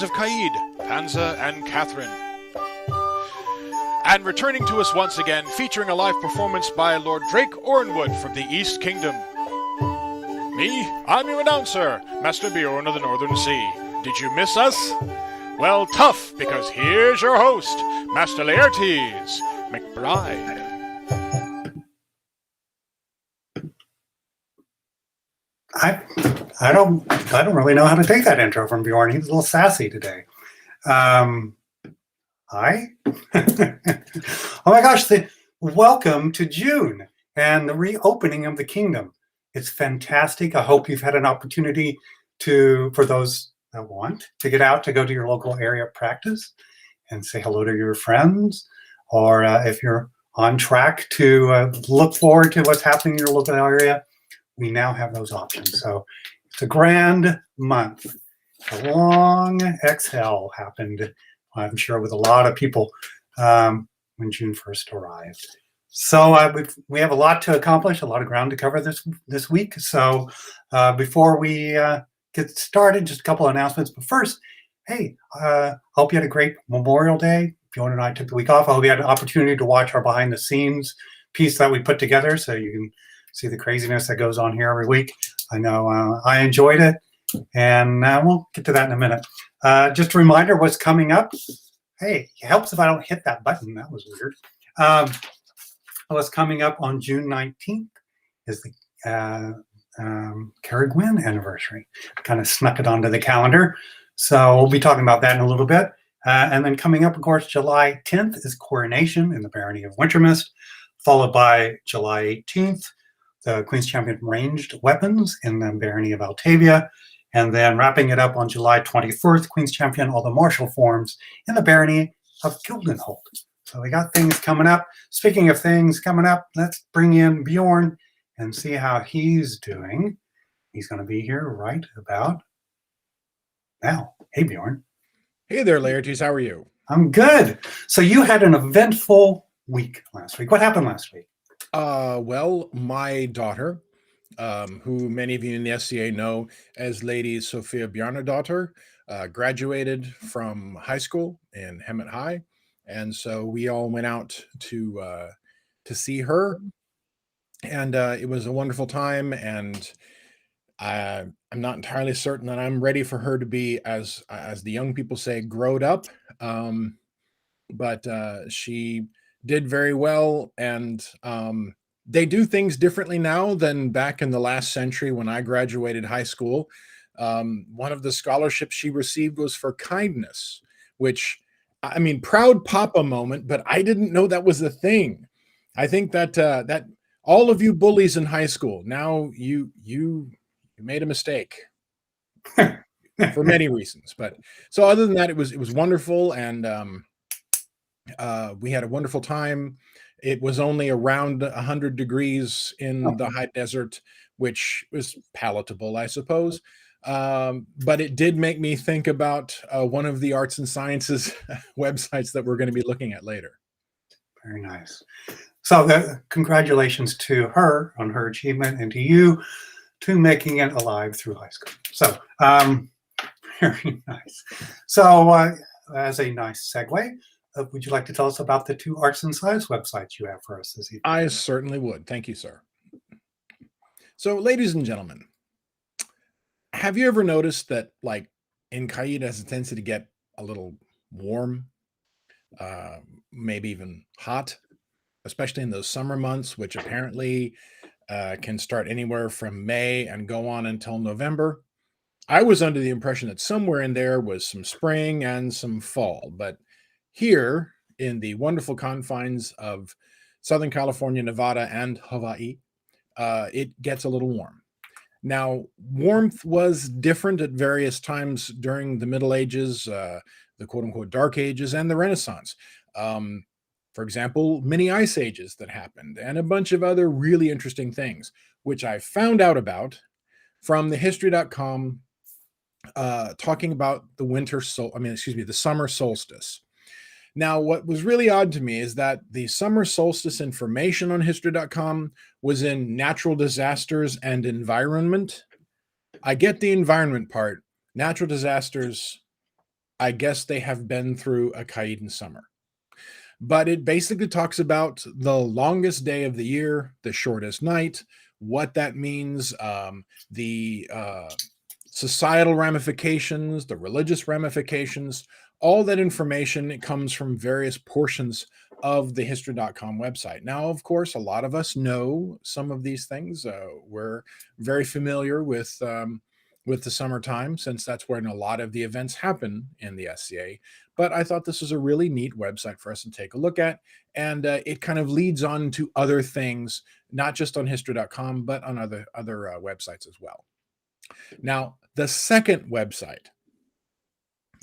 of Caid, Pansa, and Katherine. And returning to us once again, featuring a live performance by Lord Drake Oranwood from the East Kingdom. Me, I'm your announcer, Master Bjorn of the Northern Sea. Did you miss us? Well, tough, because here's your host, Master Laertes McBride. I don't really know how to take that intro from Bjorn. He's a little sassy today. Hi. Oh my gosh, welcome to June and the reopening of the kingdom. It's fantastic. I hope you've had an opportunity for those that want to get out to go to your local area practice and say hello to your friends, or if you're on track to look forward to what's happening in your local area, we now have those options. So it's a grand month. A long exhale happened, I'm sure, with a lot of people when June 1st arrived. So we have a lot to accomplish, a lot of ground to cover this week. So before we get started, just a couple of announcements. But first, hey, hope you had a great Memorial Day. Bjorn and I took the week off. I hope you had an opportunity to watch our behind the scenes piece that we put together, so you can see the craziness that goes on here every week. I know I enjoyed it, and we'll get to that in a minute. Just a reminder what's coming up. Hey, it helps if I don't hit that button. That was weird. What's coming up on June 19th is the Caid anniversary. Kind of snuck it onto the calendar. So we'll be talking about that in a little bit. And then coming up, of course, July 10th is Coronation in the Barony of Wintermist, followed by July 18th, the Queen's Champion Ranged Weapons in the Barony of Altavia, and then wrapping it up on July 21st, Queen's Champion All the Martial Forms in the Barony of Gildenholt. So we got things coming up. Speaking of things coming up, let's bring in Bjorn and see how he's doing. He's going to be here right about now. Hey, Bjorn. Hey there, Laertes. How are you? I'm good. So you had an eventful week last week. What happened last week? Well, my daughter, who many of you in the SCA know as Lady Sophia Bjarnadottir, graduated from high school in Hemet High, and so we all went out to see her, and it was a wonderful time. And I'm not entirely certain that I'm ready for her to be, as the young people say, growed up, but she did very well, and they do things differently now than back in the last century when I graduated high school. One of the scholarships she received was for kindness, which, I mean, proud papa moment, but I didn't know that was a thing. I think that that all of you bullies in high school, now you made a mistake for many reasons. But so other than that, it was wonderful, and we had a wonderful time. It was only around 100 degrees in the high desert, which was palatable, I suppose. But it did make me think about one of the arts and sciences websites that we're going to be looking at later. Very nice. So congratulations to her on her achievement, and to you to making it alive through high school. So very nice. So as a nice segue, would you like to tell us about the two arts and science websites you have for us this evening? I certainly would. Thank you, sir. So, ladies and gentlemen, have you ever noticed that, like, in Caid, it has a tendency to get a little warm, maybe even hot, especially in those summer months, which apparently can start anywhere from May and go on until November? I was under the impression that somewhere in there was some spring and some fall, but here in the wonderful confines of Southern California, Nevada, and Hawaii, it gets a little warm. Now, warmth was different at various times during the Middle Ages, the quote-unquote Dark Ages, and the Renaissance. For example, mini ice ages that happened, and a bunch of other really interesting things, which I found out about from the history.com, talking about the summer solstice. Now, what was really odd to me is that the summer solstice information on history.com was in natural disasters and environment. I get the environment part. Natural disasters, I guess they have been through a Caid summer. But it basically talks about the longest day of the year, the shortest night, what that means, the societal ramifications, the religious ramifications, all that information. It comes from various portions of the history.com website. Now, of course, a lot of us know some of these things. We're very familiar with the summertime, since that's when a lot of the events happen in the SCA. But I thought this was a really neat website for us to take a look at. And it kind of leads on to other things, not just on history.com, but on other websites as well. Now, the second website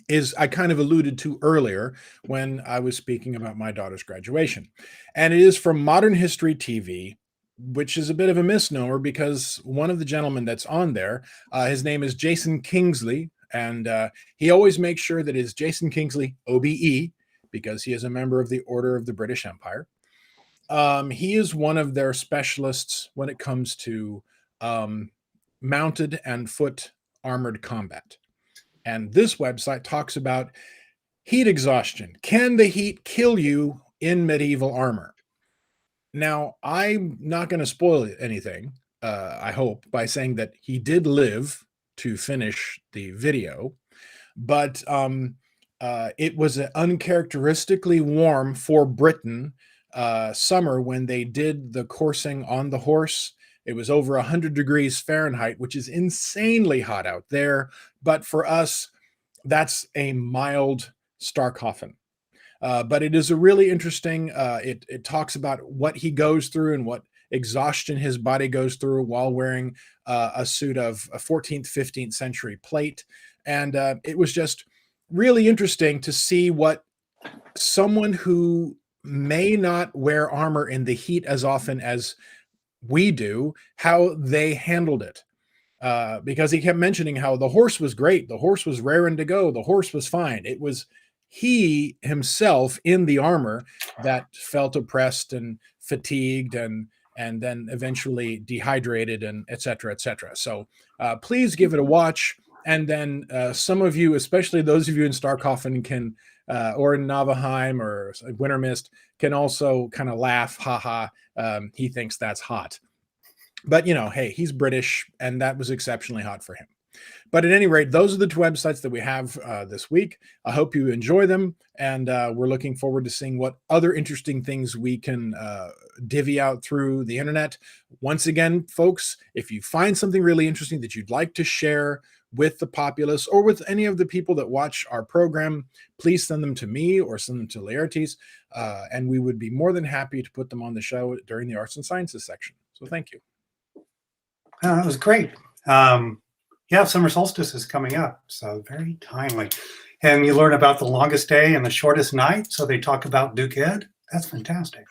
is I kind of alluded to earlier when I was speaking about my daughter's graduation. And it is from Modern History TV, which is a bit of a misnomer because one of the gentlemen that's on there, his name is Jason Kingsley, and he always makes sure that it's Jason Kingsley, OBE, because he is a member of the Order of the British Empire. He is one of their specialists when it comes to mounted and foot armored combat. And this website talks about heat exhaustion. Can the heat kill you in medieval armor? Now, I'm not going to spoil anything, I hope, by saying that he did live to finish the video, but it was an uncharacteristically warm for Britain summer when they did the coursing on the horse. It was over 100 degrees Fahrenheit, which is insanely hot out there. But for us, that's a mild Starkhofen. But it is a really interesting, it talks about what he goes through and what exhaustion his body goes through while wearing a suit of a 14th, 15th century plate. And it was just really interesting to see what someone who may not wear armor in the heat as often as we do, how they handled it. Because he kept mentioning how the horse was great. The horse was raring to go. The horse was fine. It was he himself in the armor that felt oppressed and fatigued and then eventually dehydrated and et cetera, et cetera. So please give it a watch. And then some of you, especially those of you in Starkhofen can, or in Navaheim or Wintermist, can also kind of laugh, haha, he thinks that's hot. But, you know, hey, he's British, and that was exceptionally hot for him. But at any rate, those are the two websites that we have this week. I hope you enjoy them, and we're looking forward to seeing what other interesting things we can divvy out through the internet. Once again, folks, if you find something really interesting that you'd like to share with the populace or with any of the people that watch our program, please send them to me or send them to Laertes, and we would be more than happy to put them on the show during the Arts and Sciences section. So thank you. That was great. Yeah, summer solstice is coming up, so very timely. And you learn about the longest day and the shortest night, so they talk about Duke Ed. That's fantastic.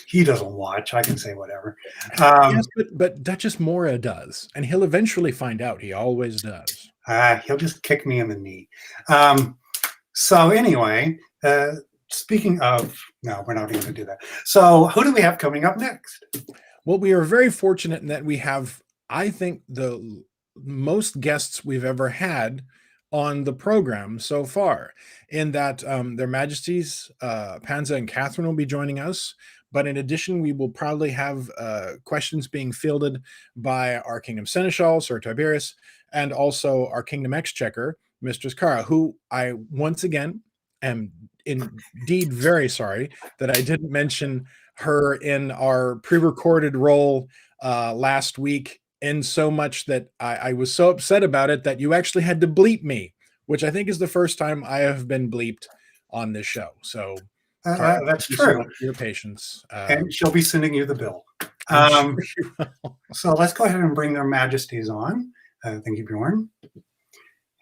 He doesn't watch. I can say whatever. Yes, but Duchess Mora does, and he'll eventually find out. He always does. He'll just kick me in the knee. So anyway, speaking of, no, we're not even going to do that. So who do we have coming up next? Well, we are very fortunate in that we have, I think, the most guests we've ever had on the program so far, in that their Majesties Pansa and Katherine will be joining us. But in addition, we will probably have questions being fielded by our Kingdom Seneschal, Sir Tiberius, and also our Kingdom Exchequer, Mistress Cara, who I once again am indeed very sorry that I didn't mention her in our pre-recorded role last week, in so much that I was so upset about it that you actually had to bleep me, which I think is the first time I have been bleeped on this show. So that's true. Your patience. And she'll be sending you the bill. So let's go ahead and bring their Majesties on. Thank you, Bjorn.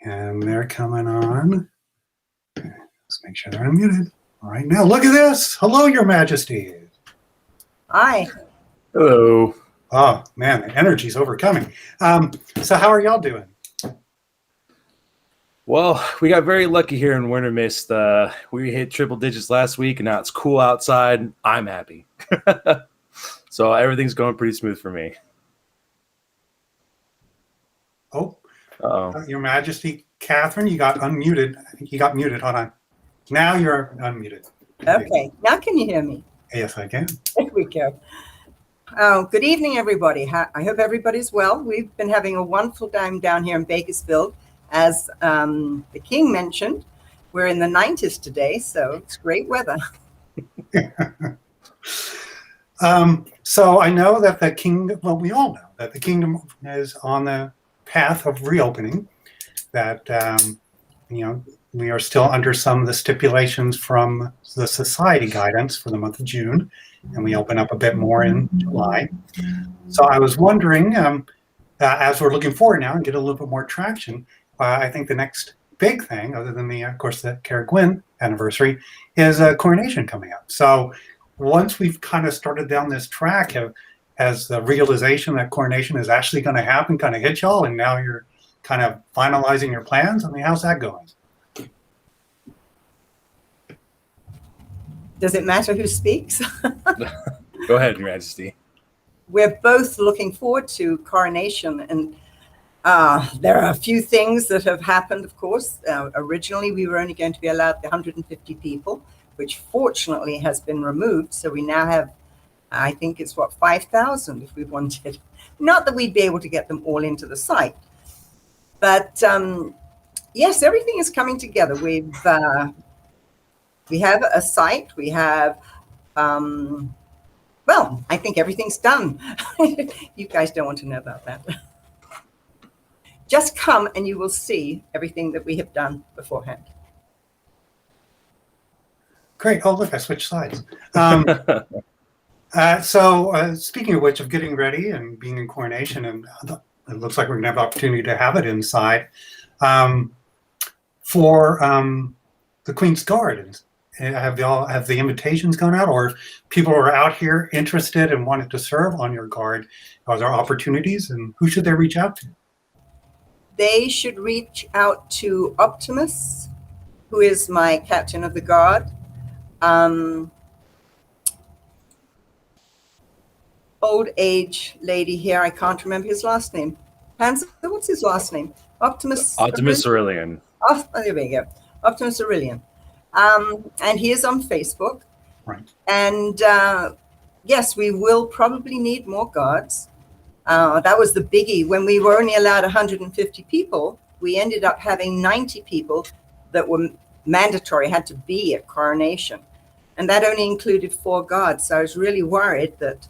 And they're coming on. Let's make sure they're unmuted. All right, now look at this. Hello, Your Majesty. Hi. Hello. Oh, man, the energy's overcoming. So how are y'all doing? Well, we got very lucky here in Winter Mist. We hit triple digits last week, and now it's cool outside. I'm happy. So everything's going pretty smooth for me. Oh, Uh-oh. Your Majesty Catherine, you got unmuted. I think you got muted. Hold on. Now you're unmuted. Okay, now can you hear me? Yes, I can. There we go. Good evening, everybody. I hope everybody's well. We've been having a wonderful time down here in Bakersfield. As the King mentioned, we're in the 90s today, so it's great weather. So I know that the kingdom, well, we all know that the kingdom is on the path of reopening, that, we are still under some of the stipulations from the society guidance for the month of June, and we open up a bit more in July. So I was wondering, as we're looking forward now and get a little bit more traction, I think the next big thing, other than of course, the Caid anniversary, is a coronation coming up. So once we've kind of started down this track, has the realization that coronation is actually going to happen kind of hit y'all, and now you're kind of finalizing your plans? I mean, how's that going? Does it matter who speaks? Go ahead, Your Majesty. We're both looking forward to coronation, and there are a few things that have happened, of course. Originally, we were only going to be allowed 150 people, which fortunately has been removed. So we now have, I think it's 5,000 if we wanted. Not that we'd be able to get them all into the site. But yes, everything is coming together. We have a site. We have, well, I think everything's done. You guys don't want to know about that. Just come and you will see everything that we have done beforehand. Great. Oh, look, I switched sides. So speaking of which, of getting ready and being in coronation, and it looks like we're going to have opportunity to have it inside, for the Queen's Guard. Have the invitations gone out, or if people are out here interested and wanted to serve on your guard, are there opportunities, and who should they reach out to? They should reach out to Optimus, who is my captain of the guard. Old age lady here, I can't remember his last name. Pansa, what's his last name? Optimus Aurelian. Oh, there we go. Optimus Aurelian. And he is on Facebook. Right. And yes, we will probably need more guards. That was the biggie. When we were only allowed 150 people, we ended up having 90 people that were mandatory, had to be at coronation. And that only included 4 guards. So I was really worried that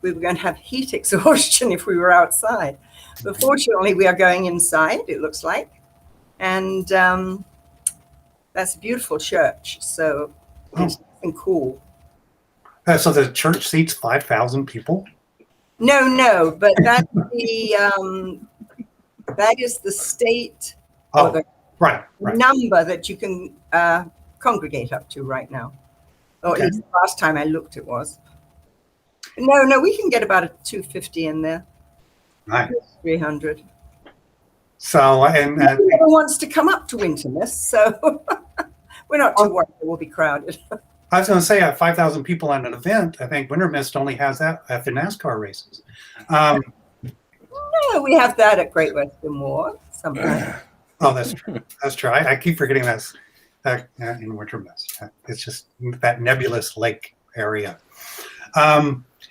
we were going to have heat exhaustion if we were outside. But fortunately, we are going inside, it looks like. And that's a beautiful church. So it's something cool. So the church seats 5,000 people? No, but that's that is the state or the right. number that you can congregate up to right now. Or at least the last time I looked it was. No, we can get about a 250 in there. Nice. 300. So, and nobody ever wants to come up to Wintermiss, so we're not too worried it will be crowded. I was going to say 5,000 people at an event. I think Wintermist only has that at the NASCAR races. No, we have that at Great Western War sometimes. Oh, that's true. That's true. I keep forgetting that in Wintermist. It's just that nebulous lake area.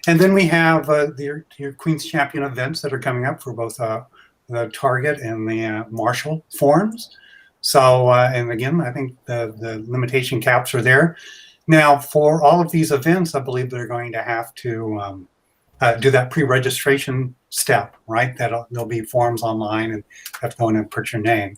And then we have your Queen's Champion events that are coming up for both the Target and the Marshall forums. So, and again, I think the limitation caps are there. Now, for all of these events, I believe they're going to have to do that pre-registration step, right? There'll be forms online and you have to go in and put your name.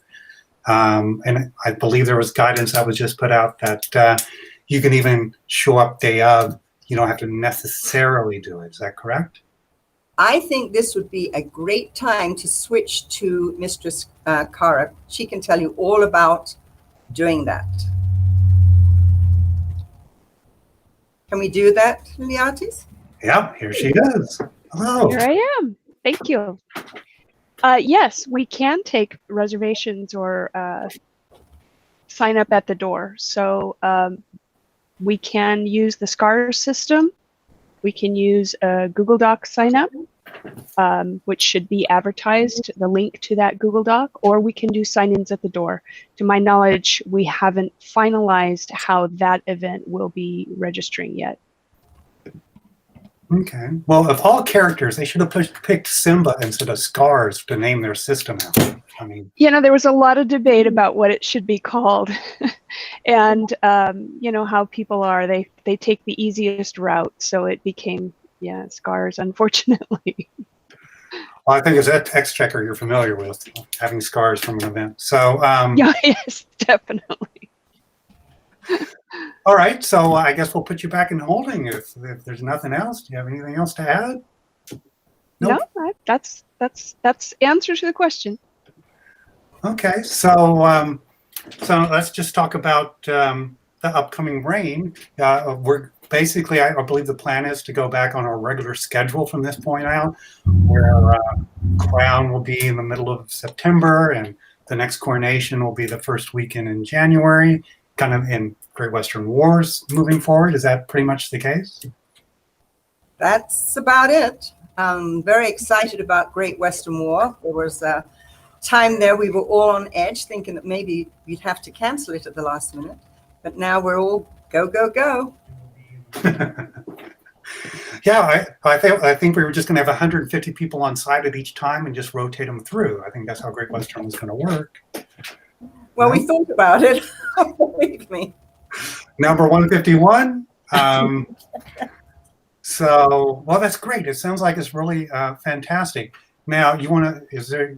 And I believe there was guidance that was just put out that you can even show up day of. You don't have to necessarily do it. Is that correct? I think this would be a great time to switch to Mistress Cara. She can tell you all about doing that. Can we do that, Liliatis? Yeah, here she is. Hello. Here I am. Thank you. Yes, we can take reservations or sign up at the door. So we can use the SCARS system. We can use a Google Docs sign up. which should be advertised, the link to that Google Doc, or we can do sign-ins at the door. To my knowledge, we haven't finalized how that event will be registering yet. Okay. Well, of all characters, they should have picked Simba instead of Scars to name their system out. I mean, There was a lot of debate about what it should be called. And, how people are, they take the easiest route. So it became, Scars, unfortunately. well, I think it's Exchequer you're familiar with, having Scars from an event. So, Yes, definitely. all right. So I guess we'll put you back in holding if there's nothing else. Do you have anything else to add? Nope. No, that's answer to the question. Okay, so let's just talk about the upcoming reign. We're basically, I believe the plan is to go back on our regular schedule from this point out, where crown will be in the middle of September, and the next coronation will be the first weekend in January, kind of in Great Western Wars moving forward. Is that pretty much the case? That's about it. I'm very excited about Great Western War. There was a time there we were all on edge thinking that maybe we'd have to cancel it at the last minute. But now we're all go, go, go. Yeah, I think we were just going to have 150 people on site at each time and just rotate them through. I think that's how Great Western was going to work. Well, we thought about it. Believe me. Number 151. So, well, that's great. It sounds like it's really fantastic. Now, is there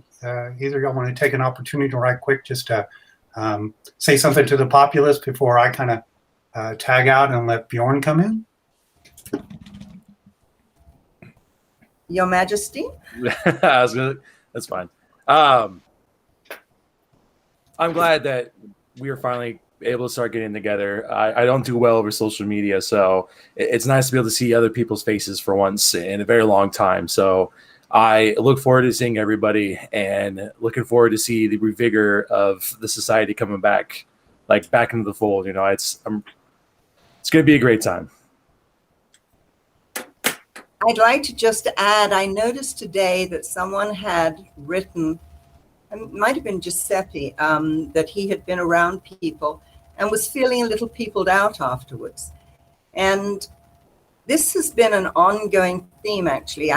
either y'all want to take an opportunity to right quick just to say something to the populace before I kind of tag out and let Bjorn come in? Your Majesty? That's fine. I'm glad that we are finally able to start getting together. I don't do well over social media, so it's nice to be able to see other people's faces for once in a very long time. So I look forward to seeing everybody and looking forward to see the revigor of the society coming back, like back into the fold. It's going to be a great time. I'd like to just add, I noticed today that someone had written, it might have been Giuseppe, that he had been around people and was feeling a little peopled out afterwards. And this has been an ongoing theme, actually.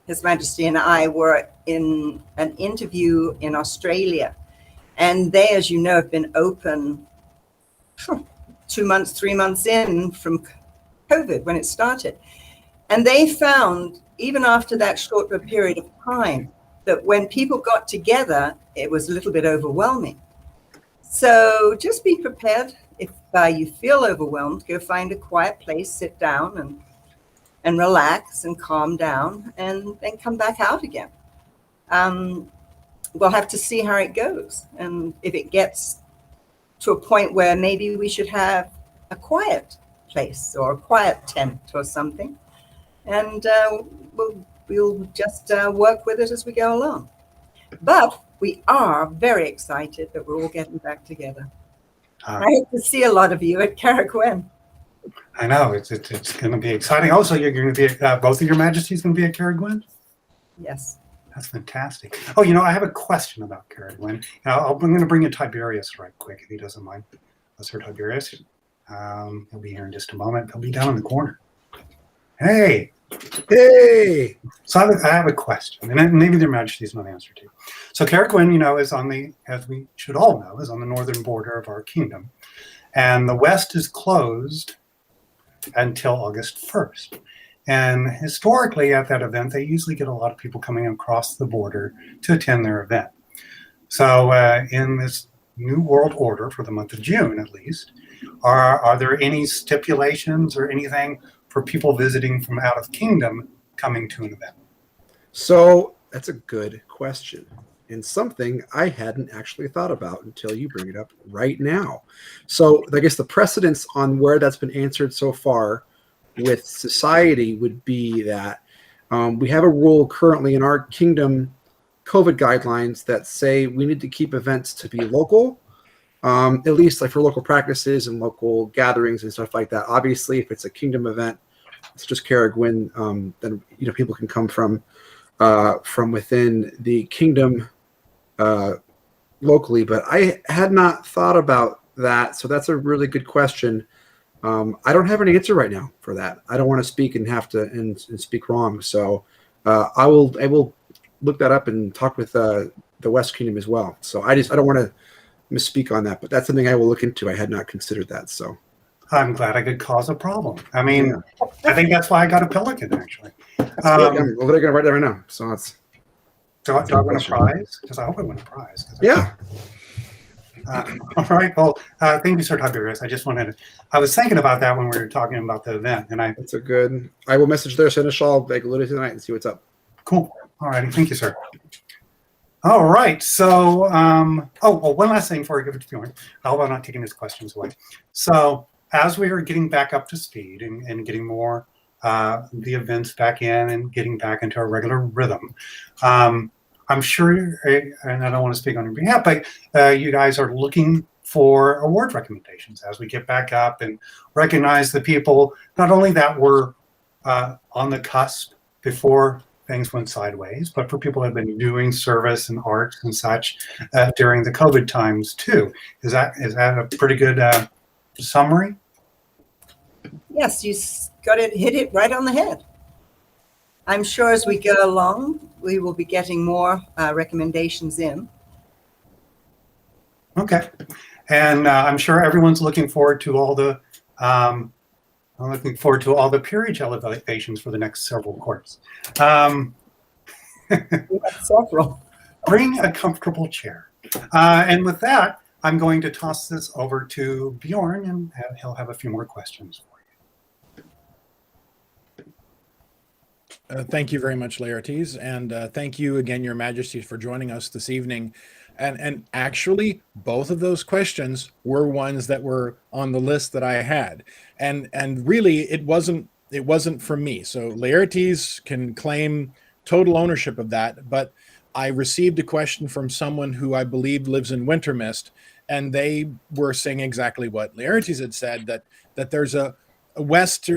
His Majesty and I were in an interview in Australia, and they, as you know, have been open 2 months, 3 months in from COVID when it started. And they found, even after that short period of time, that when people got together, it was a little bit overwhelming. So just be prepared. If you feel overwhelmed, go find a quiet place, sit down and relax and calm down, and then come back out again. We'll have to see how it goes. And if it gets to a point where maybe we should have a quiet place or a quiet tent or something, and we'll just work with it as we go along. But we are very excited that we're all getting back together. I hope to see a lot of you at Carrick-Wen. I know, it's going to be exciting. Also, you're going to be, both of your Majesties going to be at Carrick-Wen? Yes. That's fantastic. Oh, I have a question about Carrick-Wen. I'm going to bring in Tiberius right quick, if he doesn't mind. Let's hear Tiberius. He'll be here in just a moment. He'll be down in the corner. Hey! So I have a question, and maybe their Majesties know the answer to. So Carrick-Wen, is on the, as we should all know, is on the northern border of our kingdom. And the west is closed until August 1st. And historically at that event, they usually get a lot of people coming across the border to attend their event. So in this new world order for the month of June, at least, are there any stipulations or anything for people visiting from out of kingdom coming to an event? So that's a good question, and something I hadn't actually thought about until you bring it up right now. So I guess the precedence on where that's been answered so far with society would be that we have a rule currently in our kingdom COVID guidelines that say we need to keep events to be local, at least like for local practices and local gatherings and stuff like that. Obviously, if it's a kingdom event, such as Caragwin, then people can come from within the kingdom locally. But I had not thought about that, so that's a really good question. I don't have an answer right now for that. I don't want to speak and have to and speak wrong. So I will look that up and talk with the West Kingdom as well. So I don't want to misspeak on that, but that's something I will look into. I had not considered that. So I'm glad I could cause a problem. I mean, I think that's why I got a pelican, actually. that's good. I'm literally going to write that right now. So that's. Do I win a prize? Because I hope I win a prize. Yeah. All right. Well, thank you, Sir Tiberius. I was thinking about that when we were talking about the event, and That's a good. I will message their Seneschal literally tonight and see what's up. Cool. All righty. Thank you, sir. All right. So, one last thing before I give it to Bjorn. I hope I'm not taking his questions away. So, as we are getting back up to speed and getting more the events back in and getting back into a regular rhythm, I'm sure, and I don't want to speak on your behalf, but you guys are looking for award recommendations as we get back up and recognize the people, not only that were on the cusp before things went sideways, but for people who have been doing service and arts and such during the COVID times too. Is that a pretty good summary? Yes, you hit it right on the head. I'm sure as we go along, we will be getting more recommendations in. Okay, and I'm sure everyone's looking forward to all the peerage elevations for the next several courts. Several. Bring a comfortable chair. And with that, I'm going to toss this over to Bjorn, and he'll have a few more questions for you. Thank you very much, Laertes, and thank you again, Your Majesties, for joining us this evening. And actually, both of those questions were ones that were on the list that I had, and really, it wasn't from me. So Laertes can claim total ownership of that, but I received a question from someone who I believe lives in Wintermist, and they were saying exactly what Laertes had said, that there's a west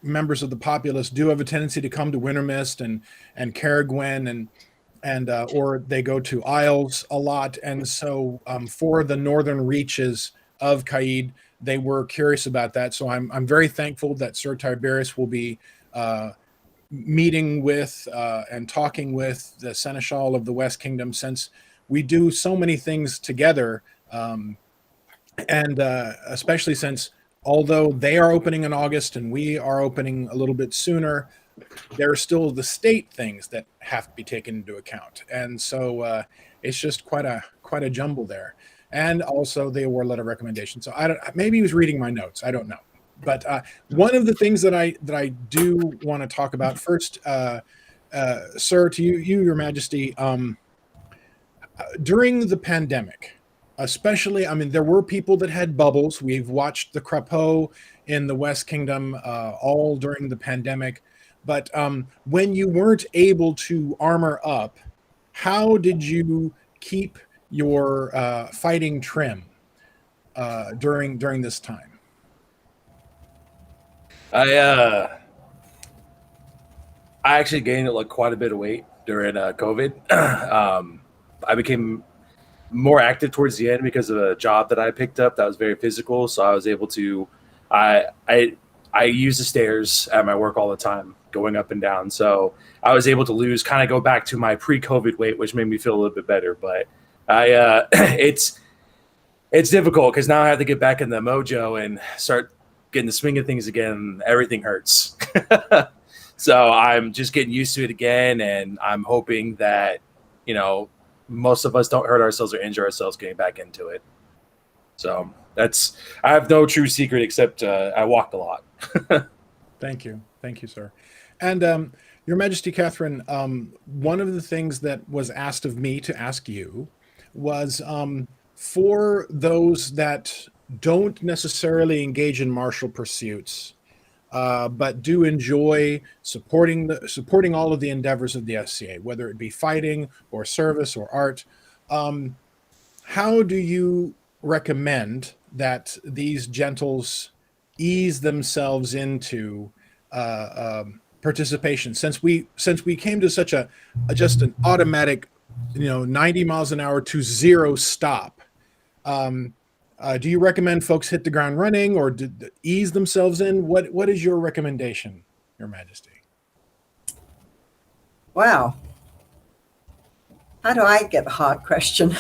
members of the populace do have a tendency to come to Wintermist and Caragwin and or they go to Isles a lot, and so for the northern reaches of Caid, they were curious about that. So I'm very thankful that Sir Tiberius will be meeting with and talking with the Seneschal of the West Kingdom, since we do so many things together, and especially since although they are opening in August and we are opening a little bit sooner, there are still the state things that have to be taken into account, and so it's just quite a jumble there. And also the award letter recommendation. So maybe he was reading my notes. I don't know. But one of the things that I do want to talk about first, sir, to you, Your Majesty, during the pandemic, especially, I mean, there were people that had bubbles. We've watched the crapaud in the West Kingdom all during the pandemic. But when you weren't able to armor up, how did you keep your fighting trim during this time? I actually gained quite a bit of weight during COVID. I became more active towards the end because of a job that I picked up that was very physical. So I was able to, I use the stairs at my work all the time, going up and down. So I was able to go back to my pre-COVID weight, which made me feel a little bit better. But it's difficult because now I have to get back in the mojo and start getting the swing of things again. Everything hurts. So I'm just getting used to it again. And I'm hoping that, most of us don't hurt ourselves or injure ourselves getting back into it. So I have no true secret except I walked a lot. Thank you, sir. And Your Majesty Catherine, one of the things that was asked of me to ask you was for those that don't necessarily engage in martial pursuits, but do enjoy supporting all of the endeavors of the SCA, whether it be fighting or service or art. How do you recommend that these gentles ease themselves into participation, since we came to such a just an automatic, 90 miles an hour to zero stop. Do you recommend folks hit the ground running or ease themselves in? What is your recommendation, Your Majesty? Wow. How do I get the hard question?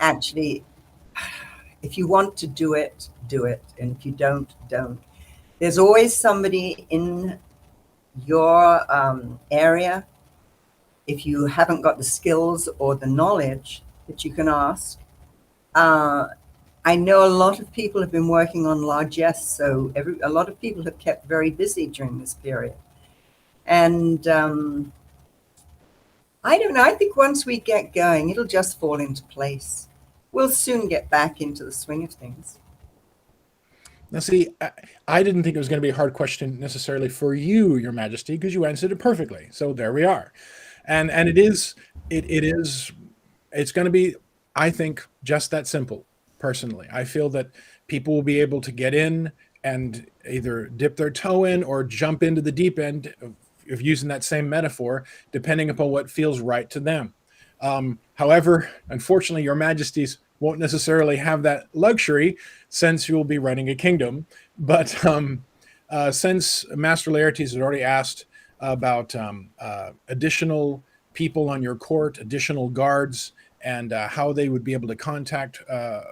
Actually, if you want to do it, do it. And if you don't, don't. There's always somebody in your area, if you haven't got the skills or the knowledge, that you can ask. I know a lot of people have been working on largesse, so a lot of people have kept very busy during this period. And I don't know, I think once we get going, it'll just fall into place. We'll soon get back into the swing of things. Now, see, I didn't think it was going to be a hard question necessarily for you, Your Majesty, because you answered it perfectly. So there we are. And it's going to be, I think, just that simple. Personally, I feel that people will be able to get in and either dip their toe in or jump into the deep end of using that same metaphor, depending upon what feels right to them. However, unfortunately, Your Majesties won't necessarily have that luxury since you will be running a kingdom. But since Master Laertes had already asked about additional people on your court, additional guards, and how they would be able to contact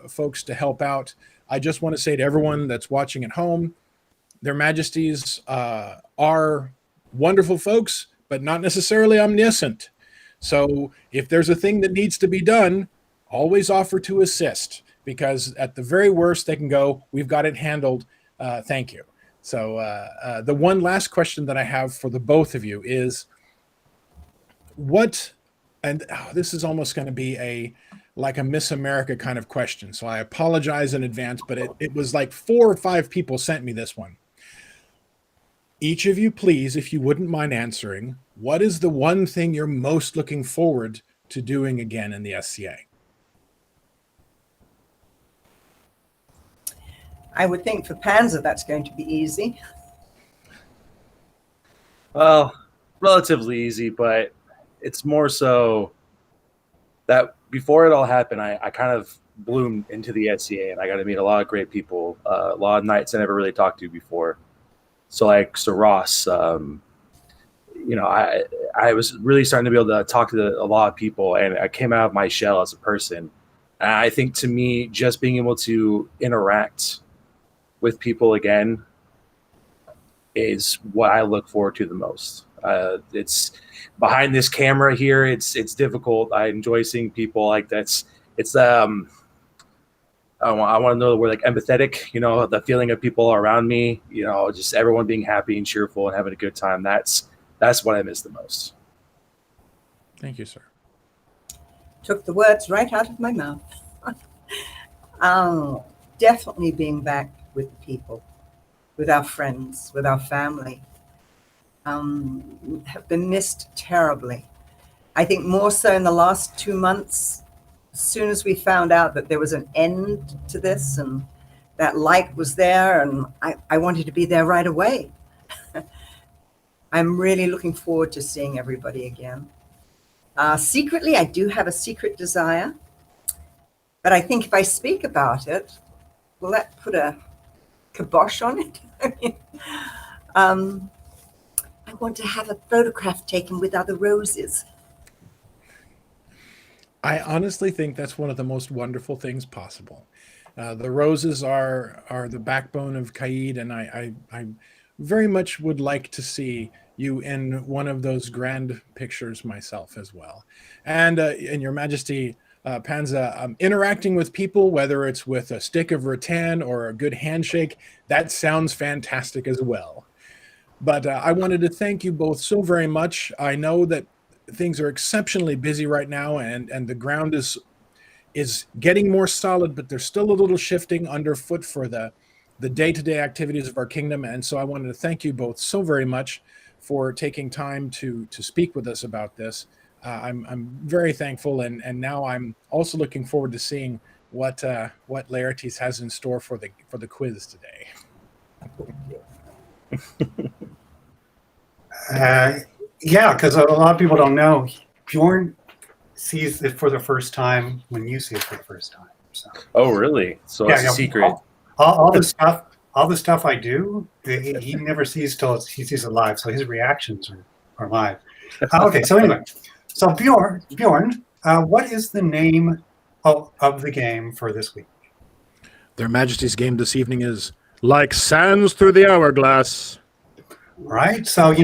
folks to help out, I just want to say to everyone that's watching at home, Their Majesties are wonderful folks, but not necessarily omniscient. So if there's a thing that needs to be done, always offer to assist, because at the very worst, they can go, we've got it handled. Thank you. So the one last question that I have for the both of you is, this is almost going to be like a Miss America kind of question. So I apologize in advance, but it was like 4 or 5 people sent me this one. Each of you, please, if you wouldn't mind answering, what is the one thing you're most looking forward to doing again in the SCA? I would think for Pansa that's going to be easy. Well, relatively easy, but it's more so that before it all happened, I kind of bloomed into the SCA, and I got to meet a lot of great people, a lot of knights I never really talked to before. So like Sir Ross, I was really starting to be able to talk to a lot of people, and I came out of my shell as a person. And I think to me, just being able to interact with people again is what I look forward to the most. It's behind this camera here. It's difficult. I enjoy seeing people like that's. It's I want to know the word, like empathetic. The feeling of people around me. Just everyone being happy and cheerful and having a good time. That's what I miss the most. Thank you, sir. Took the words right out of my mouth. Definitely being back with the people, with our friends, with our family. Have been missed terribly. I think more so in the last 2 months, as soon as we found out that there was an end to this and that light was there, and I wanted to be there right away. I'm really looking forward to seeing everybody again. Secretly, I do have a secret desire, but I think if I speak about it, will that put a kibosh on it? I want to have a photograph taken with other roses. I honestly think that's one of the most wonderful things possible. The roses are the backbone of Caid, and I very much would like to see you in one of those grand pictures myself as well. And Your Majesty, Pansa, interacting with people, whether it's with a stick of rattan or a good handshake, that sounds fantastic as well. But I wanted to thank you both so very much. I know that things are exceptionally busy right now, and the ground is getting more solid, but there's still a little shifting underfoot for the day-to-day activities of our kingdom. And so I wanted to thank you both so very much for taking time to speak with us about this. I'm very thankful, and now I'm also looking forward to seeing what Laertes has in store for the quiz today. Yeah, because a lot of people don't know. Bjorn sees it for the first time when you see it for the first time. So. Oh, really? So it's a secret. All the stuff I do, he never sees till he sees it live. So his reactions are live. Okay, so anyway, so Bjorn, what is the name of the game for this week? Their Majesty's game this evening is Like Sands Through the Hourglass. Right. So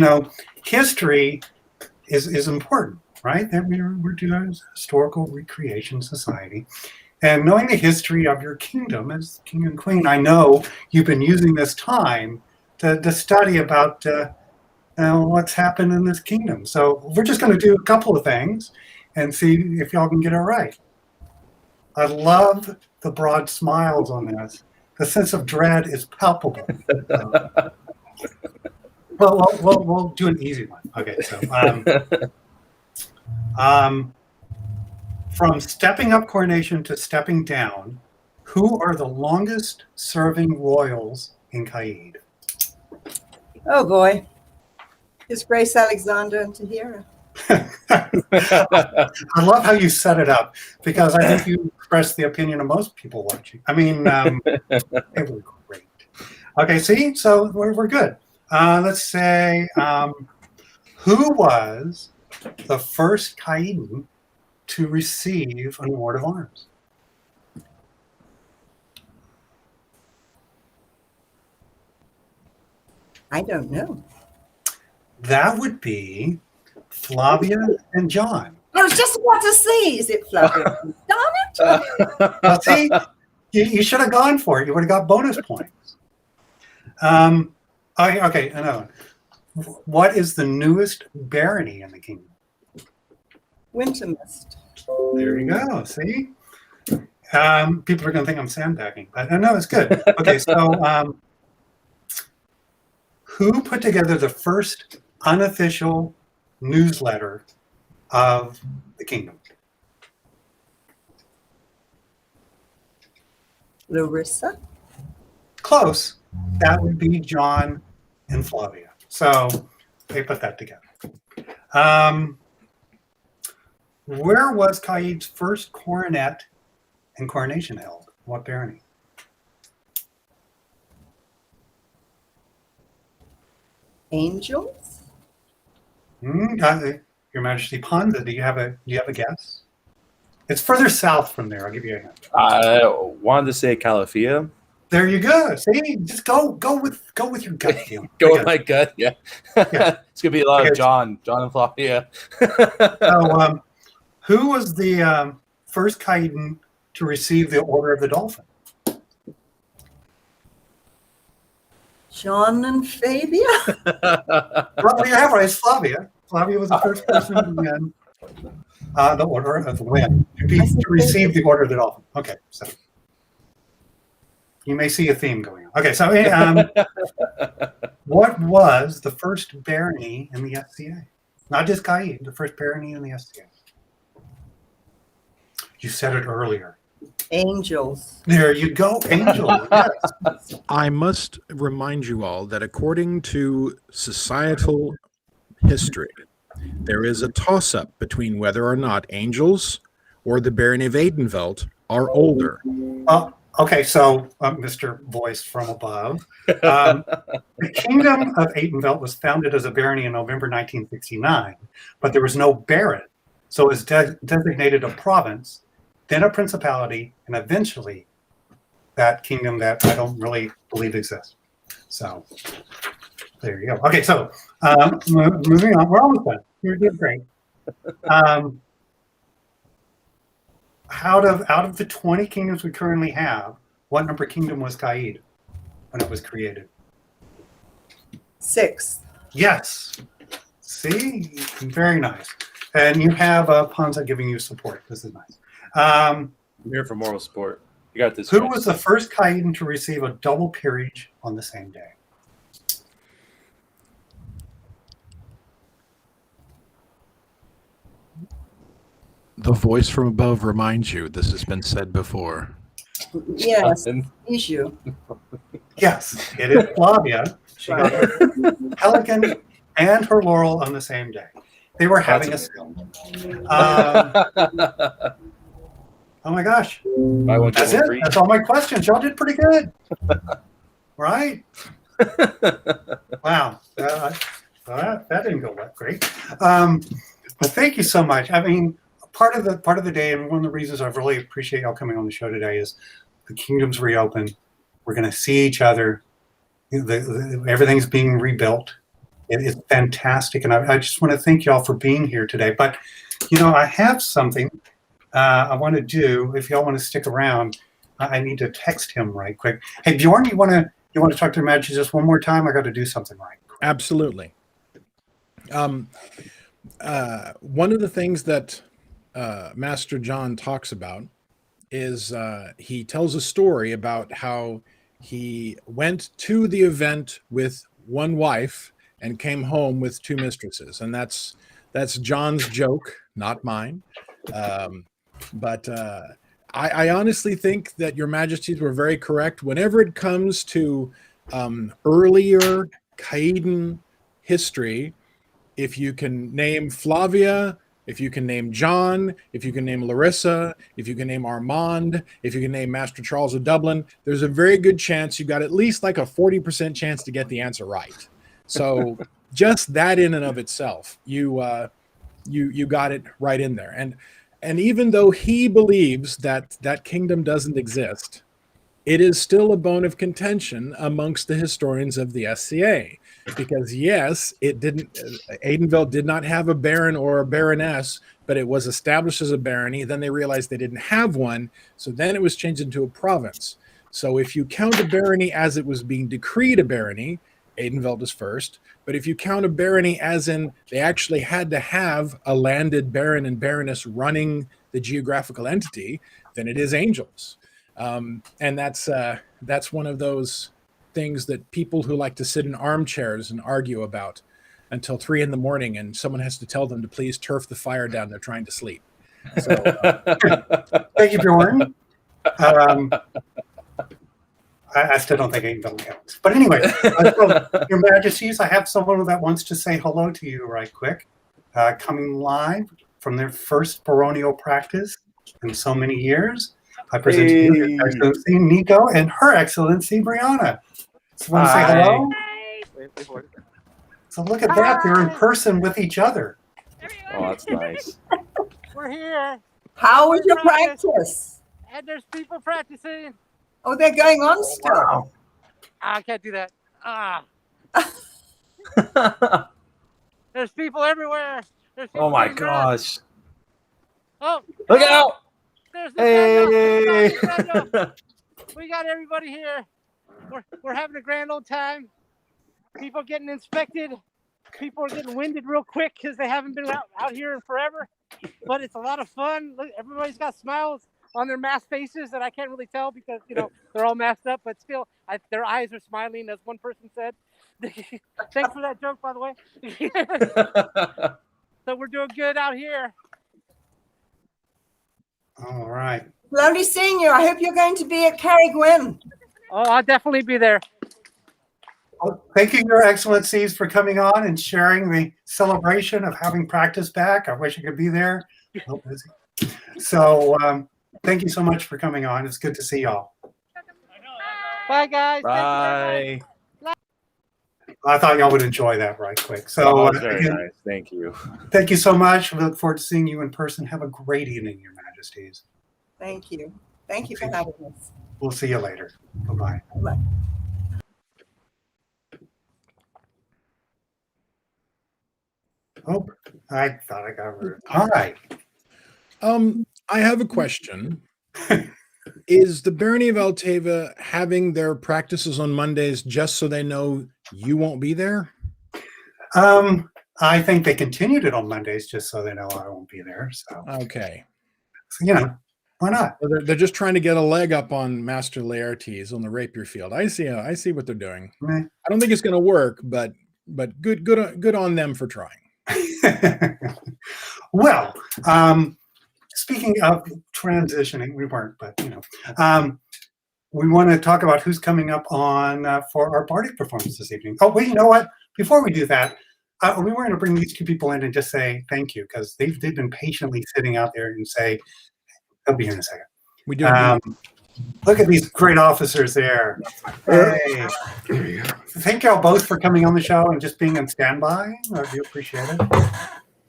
history is important, right? That we're doing a historical recreation society. And knowing the history of your kingdom as king and queen, I know you've been using this time to study about what's happened in this kingdom. So we're just going to do a couple of things and see if y'all can get it right. I love the broad smiles on this. The sense of dread is palpable. Well, we'll do an easy one. Okay, so from stepping up coronation to stepping down, who are the longest serving royals in Caid? Oh boy. His Grace Alexander and Tahira. I love how you set it up, because I think you expressed the opinion of most people watching. I mean, they were great. Okay, see, so we're good. Let's say, who was the first Caidan to receive an award of arms? I don't know. That would be Flavia and John. I was just about to say, is it Flavia? Darn it! Well, see, you should have gone for it. You would have got bonus points. Okay, another one. What is the newest barony in the kingdom? Wintermist. There you go. See? People are going to think I'm sandbagging, but no, it's good. Okay, so who put together the first unofficial newsletter of the kingdom? Larissa. Close. That would be John and Flavia. So they put that together. Where was Caid's first coronet and coronation held? What barony? Angels. Your Majesty Pansa, do you have a guess? It's further south from there. I'll give you a hint. I wanted to say Calafia. There you go. See, just go with your gut feeling. Go with my gut. Yeah. It's gonna be a lot of John and Flavia. So, who was the first Caidan to receive the Order of the Dolphin? John and Fabia. Well, you have right. It's Flavia. Flavia was the first person to win the Order of the Wind, to receive the Order of the Dolphin. Okay, so you may see a theme going on. Okay, so what was the first barony in the SCA? Not just Caid, the first barony in the SCA. You said it earlier. Angels. There you go, Angels. Yes. I must remind you all that according to societal history, there is a toss-up between whether or not Angels or the Barony of Aidenvelt are older. Okay, so Mr. Voice from above. The Kingdom of Aidenvelt was founded as a barony in November 1969, but there was no baron, so it was designated a province, then a principality, and eventually that kingdom that I don't really believe exists. So there you go. Okay, so moving on. We're almost done. You're doing great. Out of the 20 kingdoms we currently have, what number kingdom was Caid when it was created? 6. Yes. See? Very nice. And you have Pansa giving you support. This is nice. I'm here for moral support. You got this. Who was the first Caidan to receive a double peerage on the same day? The voice from above reminds you this has been said before. Yes, And issue. Yes, it is Flavia. She got her pelican and her laurel on the same day. They were having a skill. Oh my gosh. Buy one, get That's one it. free. That's all my questions. Y'all did pretty good. Right? Wow. That didn't go that great. But thank you so much. I mean, part of the day, and one of the reasons I really appreciate y'all coming on the show today is the kingdom's reopened. We're going to see each other. Everything's being rebuilt. It's fantastic, and I just want to thank y'all for being here today. But I have something I want to do. If y'all want to stick around, I need to text him right quick. Hey Bjorn, you want to talk to Your Majesty just one more time? I got to do something right quick. Absolutely. One of the things that Master John talks about is he tells a story about how he went to the event with one wife and came home with two mistresses, and that's John's joke, not mine. But I honestly think that Your Majesties were very correct. Whenever it comes to earlier Caidan history, if you can name Flavia, if you can name John, if you can name Larissa, if you can name Armand, if you can name Master Charles of Dublin, there's a very good chance you got at least like a 40% chance to get the answer right. So just that in and of itself, you got it right in there. And even though he believes that that kingdom doesn't exist, it is still a bone of contention amongst the historians of the SCA. Because yes, it didn't. Aidenville did not have a baron or a baroness, but it was established as a barony. Then they realized they didn't have one, so then it was changed into a province. So if you count a barony as it was being decreed a barony, Aidenveld is first. But if you count a barony as in they actually had to have a landed baron and baroness running the geographical entity, then it is Angels. And that's one of those things that people who like to sit in armchairs and argue about until 3 a.m, and someone has to tell them to please turf the fire down. They're trying to sleep. So, Thank you, Bjorn. I still don't think Aidenville counts. But anyway, Your Majesties, I have someone that wants to say hello to you right quick. Coming live from their first baronial practice in so many years, I present to you His Excellency Nico and Her Excellency Brianna. So want to say hello? So look at that. They're in person with each other. Oh, that's nice. We're here, How was your practice? and there's people practicing. Oh, they're going on still. I can't do that. There's people everywhere. There's people Oh my getting dressed. gosh. Oh, Look out! there's the Hey! Daniel. We got everybody here. We're having a grand old time. People getting inspected. People are getting winded real quick because they haven't been out here in forever. But it's a lot of fun. Look, everybody's got smiles on their masked faces that I can't really tell because they're all masked up, but still their eyes are smiling, as one person said. Thanks for that joke, by the way. So we're doing good out here. All right. Lovely seeing you. I hope you're going to be at Carrick-Gwyn. Oh, I'll definitely be there. Well, thank you, Your Excellencies, for coming on and sharing the celebration of having practice back. I wish I could be there. I'm busy. So thank you so much for coming on. It's good to see y'all. Bye, guys. Bye. I thought y'all would enjoy that right quick. So Oh, that's very again, nice. Thank you. thank you so much. We look forward to seeing you in person. Have a great evening, Your Majesties. Thank you. Thank you for having us. We'll see you later. Bye-bye. Bye. Oh, I thought I got rid of it. All right. I have a question. Is the Barony of Altava having their practices on Mondays just so they know you won't be there? I think they continued it on Mondays just so they know I won't be there. So, Okay. why not? So they're just trying to get a leg up on Master Laertes on the rapier field. I see what they're doing. Meh. I don't think it's going to work, but good on them for trying. Well, speaking of transitioning, we weren't, but we want to talk about who's coming up on for our Bardic performance this evening. Oh, wait, you know what? Before we do that, we were going to bring these two people in and just say thank you, because they've been patiently sitting out there and say, they'll be here in a second. We do. Look at these great officers there. Hey. Thank y'all both for coming on the show and just being on standby. I do appreciate it.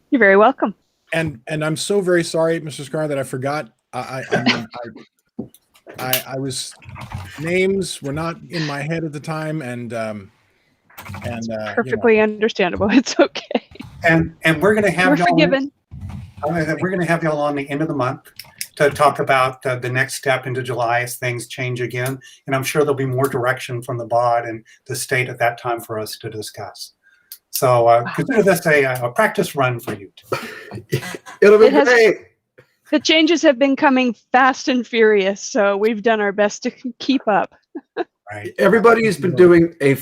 You're very welcome. And I'm so very sorry, Mr. Scar, that I forgot. I was, names were not in my head at the time, and Perfectly understandable. It's okay. And we're going to have We're y'all. forgiven. We're going to have y'all on the end of the month to talk about the next step into July as things change again. And I'm sure there'll be more direction from the BOD and the state at that time for us to discuss. So consider this a practice run for you. It'll be great. The changes have been coming fast and furious, so we've done our best to keep up. Right. Everybody has been doing a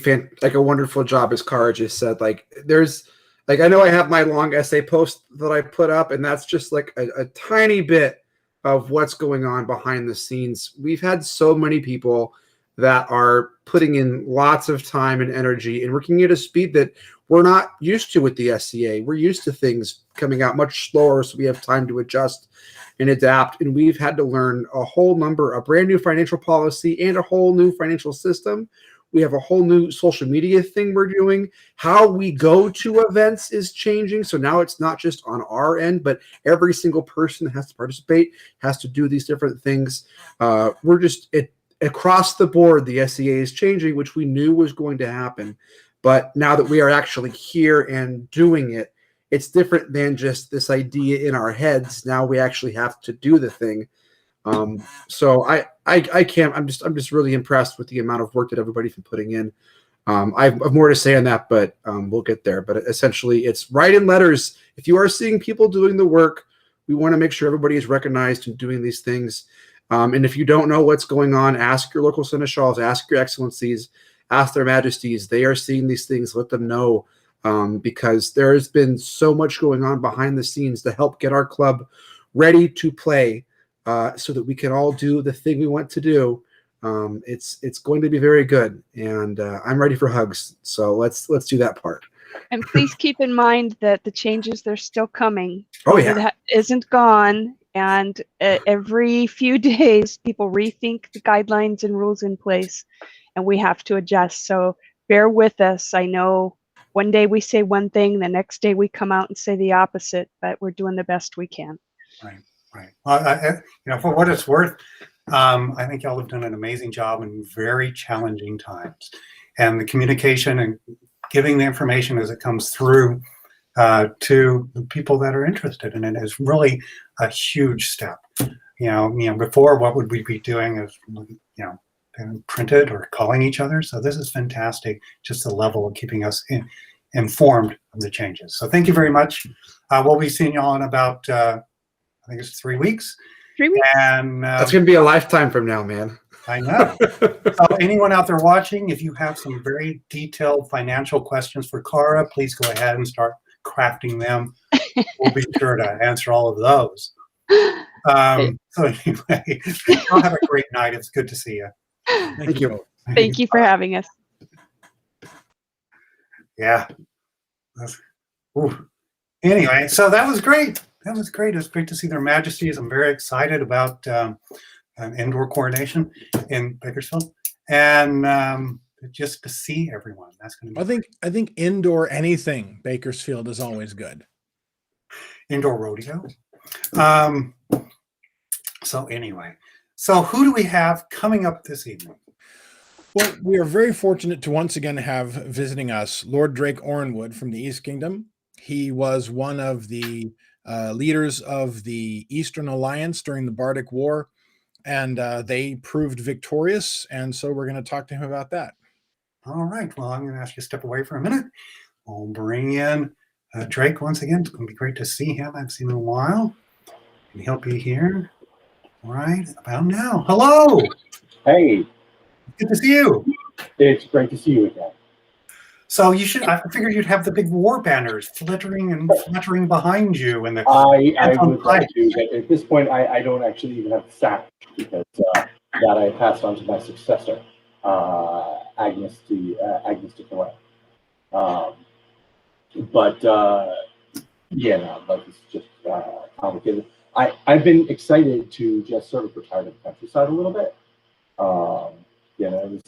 wonderful job, as Kara just said. I know I have my long essay post that I put up, and that's just like a tiny bit of what's going on behind the scenes. We've had so many people that are putting in lots of time and energy and working at a speed that we're not used to with the SCA. We're used to things coming out much slower, so we have time to adjust and adapt. And we've had to learn a brand new financial policy and a whole new financial system. We have a whole new social media thing we're doing. How we go to events is changing. So now it's not just on our end, but every single person that has to participate has to do these different things. Across the board, the SCA is changing, which we knew was going to happen. But now that we are actually here and doing it, it's different than just this idea in our heads. Now we actually have to do the thing. So I can't. I'm just really impressed with the amount of work that everybody's been putting in. I have more to say on that, but we'll get there. But essentially, it's write-in letters. If you are seeing people doing the work, we want to make sure everybody is recognized and doing these things. And if you don't know what's going on, ask your local seneschals, ask your excellencies, ask their majesties. They are seeing these things. Let them know, because there has been so much going on behind the scenes to help get our club ready to play, so that we can all do the thing we want to do. It's going to be very good, and I'm ready for hugs. So let's do that part. And please keep in mind that the changes, they're still coming. Oh yeah, That isn't gone. And every few days, people rethink the guidelines and rules in place, and we have to adjust. So bear with us. I know one day we say one thing, the next day we come out and say the opposite, but we're doing the best we can. Right. Well, for what it's worth, I think y'all have done an amazing job in very challenging times, and the communication and giving the information as it comes through to the people that are interested in it is really a huge step. Before, what would we be doing is printed or calling each other. So this is fantastic, just the level of keeping us informed of the changes. So thank you very much. We'll be seeing y'all in about I think it's 3 weeks. 3 weeks. And that's going to be a lifetime from now, man. I know. So anyone out there watching, if you have some very detailed financial questions for Kara, please go ahead and start crafting them. We'll be sure to answer all of those. So anyway, y'all have a great night. It's good to see you. Thank you. Thank you for having us. Yeah. Anyway, so that was great. That was great. It was great to see their majesties. I'm very excited about an indoor coronation in Bakersfield, and just to see everyone. That's going to be. I think indoor anything Bakersfield is always good. Indoor rodeo. So anyway, so who do we have coming up this evening? Well, we are very fortunate to once again have visiting us Lord Drake Oranwood from the East Kingdom. He was one of the leaders of the Eastern Alliance during the Bardic War, and they proved victorious, and so we're going to talk to him about that. All right. Well, I'm going to ask you to step away for a minute. I'll bring in Drake once again. It's going to be great to see him. I haven't seen him in a while. Can he help you here? All right. About now. Hello. Hey. Good to see you. It's great to see you again. So you should. I figured you'd have the big war banners flittering and fluttering behind you, and the I on would fire. like to, but at this point, I don't actually even have the sack because that I passed on to my successor, Agnes de Calais. But yeah, no, but it's just complicated. I've been excited to just sort of retire to the countryside a little bit. You know, this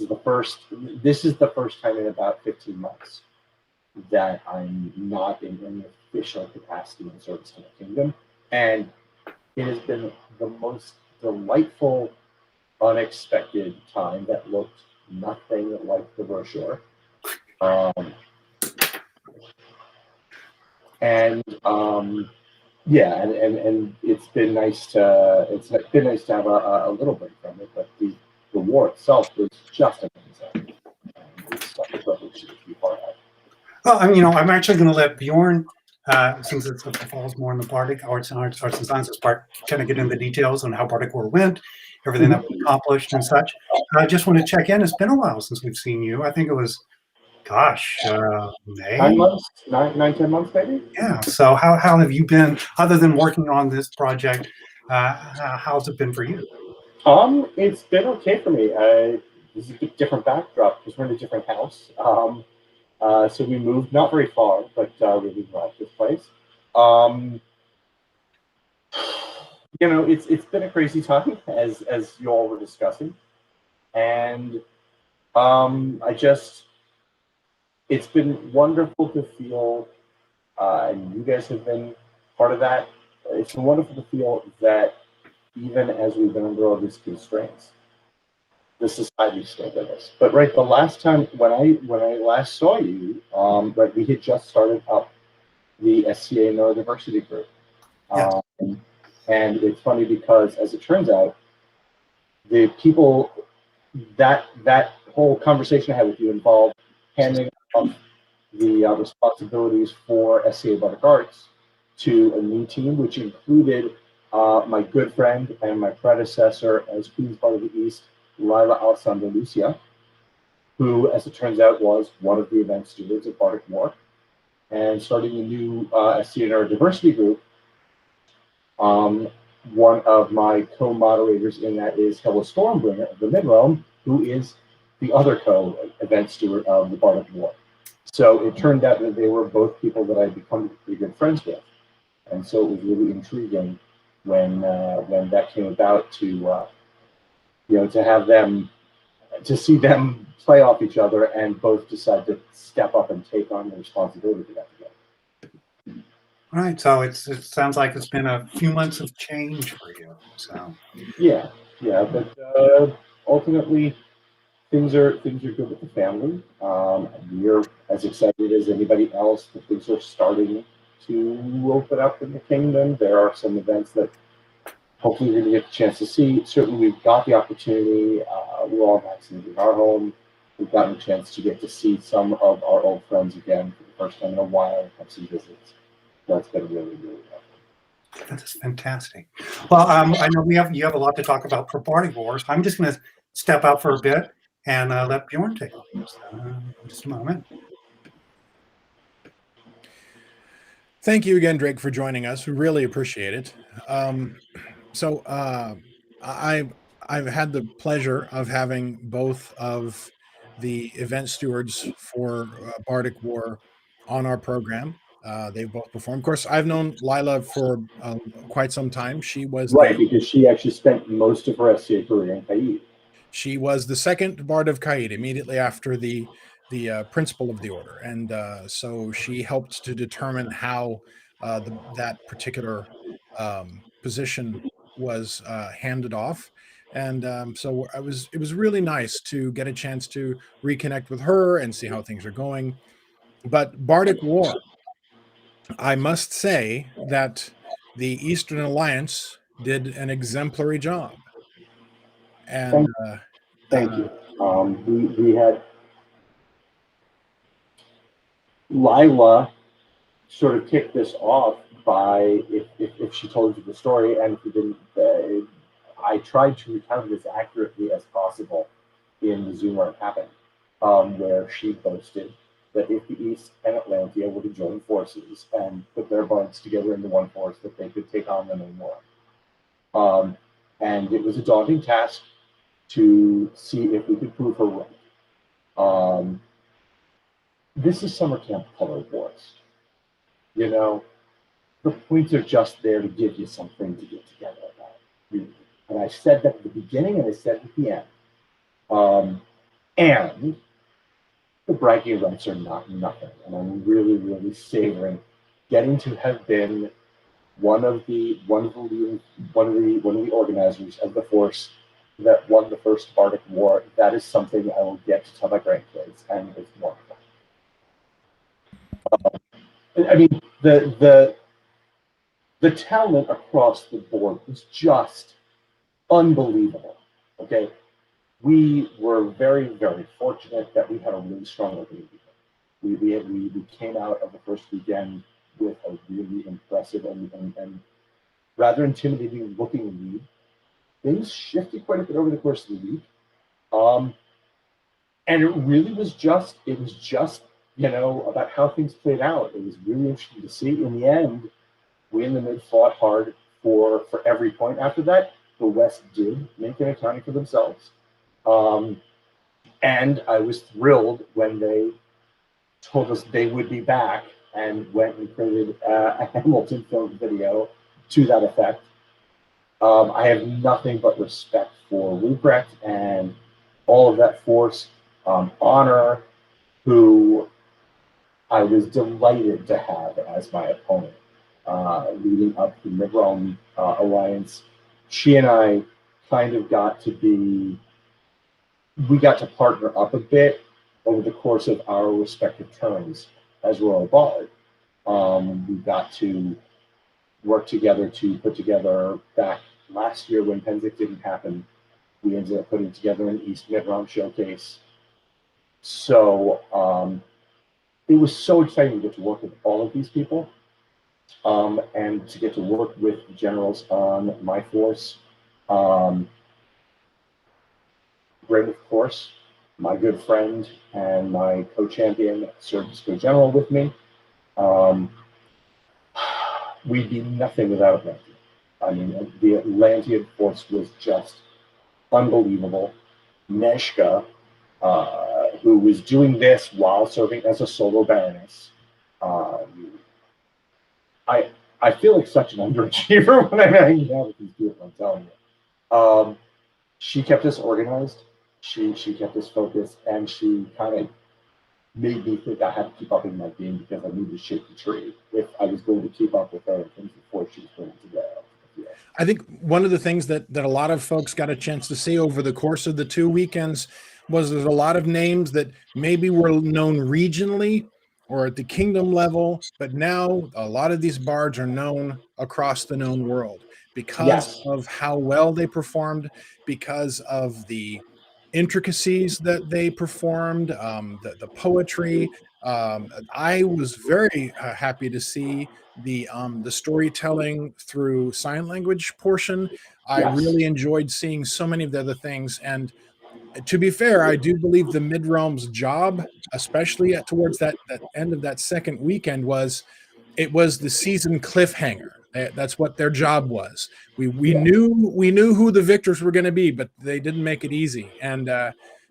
is the first time in about 15 months that I'm not in any official capacity in service to the kingdom, and it has been the most delightful, unexpected time that looked nothing like the brochure. Yeah, and it's been nice to have a little break from it, but the war itself was just amazing. It's such a privilege to be part of. Well, I'm actually going to let Bjorn, since it falls more in the Bardic arts and sciences part, kind of get into the details on how Bardic War went, everything that was accomplished and such. I just want to check in. It's been a while since we've seen you. I think it was, May? 9 months, 10 months maybe? Yeah. So how have you been, other than working on this project, how's it been for you? It's been okay for me. This is a different backdrop because we're in a different house. So we moved not very far, but really like this place. You know, it's been a crazy time as you all were discussing, and it's been wonderful to feel, and you guys have been part of that. It's been wonderful to feel that even as we've been under all these constraints, the society's still with us. But right, the last time when I last saw you, right, we had just started up the SCA Neurodiversity group. Yeah. And it's funny because, as it turns out, the people that whole conversation I had with you involved handing off the responsibilities for SCA Bardic Arts to a new team, which included my good friend and my predecessor as Queen's Bard of the East, Lila Alessandra Lucia, who, as it turns out, was one of the event stewards at Bardic War, and starting a new SCA Neurodiversity group. One of my co-moderators in that is Hella Stormbringer of the Midrealm, who is the other co-event steward of the Bardic War. So it turned out that they were both people that I'd become pretty good friends with, and so it was really intriguing when that came about to have them, to see them play off each other and both decide to step up and take on the responsibility for that together. All right, so it sounds like it's been a few months of change for you. So yeah, but ultimately things are good with the family. We're as excited as anybody else that things are starting to open up in the kingdom. There are some events that hopefully we're going to get a chance to see. Certainly, we've got the opportunity. We're all vaccinated in our home. We've gotten a chance to get to see some of our old friends again for the first time in a while, have some visits. That's been really, really helpful. That's fantastic. Well, I know you have a lot to talk about for Bardic Wars. I'm just going to step out for a bit and let Bjorn take over. Just a moment. Thank you again, Drake, for joining us. We really appreciate it. I've had the pleasure of having both of the event stewards for Bardic War on our program. They've both performed. Of course, I've known Lila for quite some time. She was because she actually spent most of her SCA career in Caid. She was the second Bard of Caid, immediately after the principal of the order, and so she helped to determine how that particular position was handed off. And so it was really nice to get a chance to reconnect with her and see how things are going. But Bardic War, I must say that the Eastern Alliance did an exemplary job. And thank you. We had Lila sort of kick this off by, if she told you the story, and if you didn't, I tried to recount it as accurately as possible in the Zoom where it happened, where she boasted that if the East and Atlantia were to join forces and put their bards together into one force, that they could take on them anymore. And it was a daunting task to see if we could prove her right. This is summer camp color wars. You know, the points are just there to give you something to get together about. And I said that at the beginning and I said at the end. And the bragging rights are not nothing. And I'm really, really savoring getting to have been one of the organizers of the force that won the first Bardic War. That is something I will get to tell my grandkids, and it's wonderful. I mean, the talent across the board was just unbelievable. Okay, we were very, very fortunate that we had a really strong opening weekend. We came out of the first weekend with a really impressive and rather intimidating looking lead. Things shifted quite a bit over the course of the week. And it really was just, you know, about how things played out. It was really interesting to see. In the end, we in the mid fought hard for every point. After that, the West did make an accounting for themselves. And I was thrilled when they told us they would be back and went and created a Hamilton film video to that effect. I have nothing but respect for Ruprecht and all of that force. Honor, who I was delighted to have as my opponent leading up the Mid-Realm Alliance. She and I kind of got to partner up a bit over the course of our respective terms as Royal Bard. We got to work together to put together, back last year when Pennsic didn't happen, we ended up putting together an East Mid-Realm showcase. So it was so exciting to get to work with all of these people and to get to work with the generals on my force. Great, of course, my good friend and my co-champion served as co-general with me. We'd be nothing without Atlantia. I mean, the Atlantean force was just unbelievable. Neshka, who was doing this while serving as a solo baroness. I feel like such an underachiever when I'm hanging out with these people, I'm telling you. She kept us organized, she kept us focused, and she kind of made me think I had to keep up in my game because I needed to shake the tree if I was going to keep up with her in terms of force she was going to go. Yeah. I think one of the things that a lot of folks got a chance to see over the course of the 2 weekends was there's a lot of names that maybe were known regionally or at the kingdom level, but now a lot of these bards are known across the known world because of how well they performed, because of the intricacies that they performed, the poetry. I was very happy to see the storytelling through sign language portion. I really enjoyed seeing so many of the other things. And to be fair, I do believe the Mid-Realm's job, especially towards that end of that second weekend, was the season cliffhanger. That's what their job was. We knew who the victors were going to be, but they didn't make it easy. And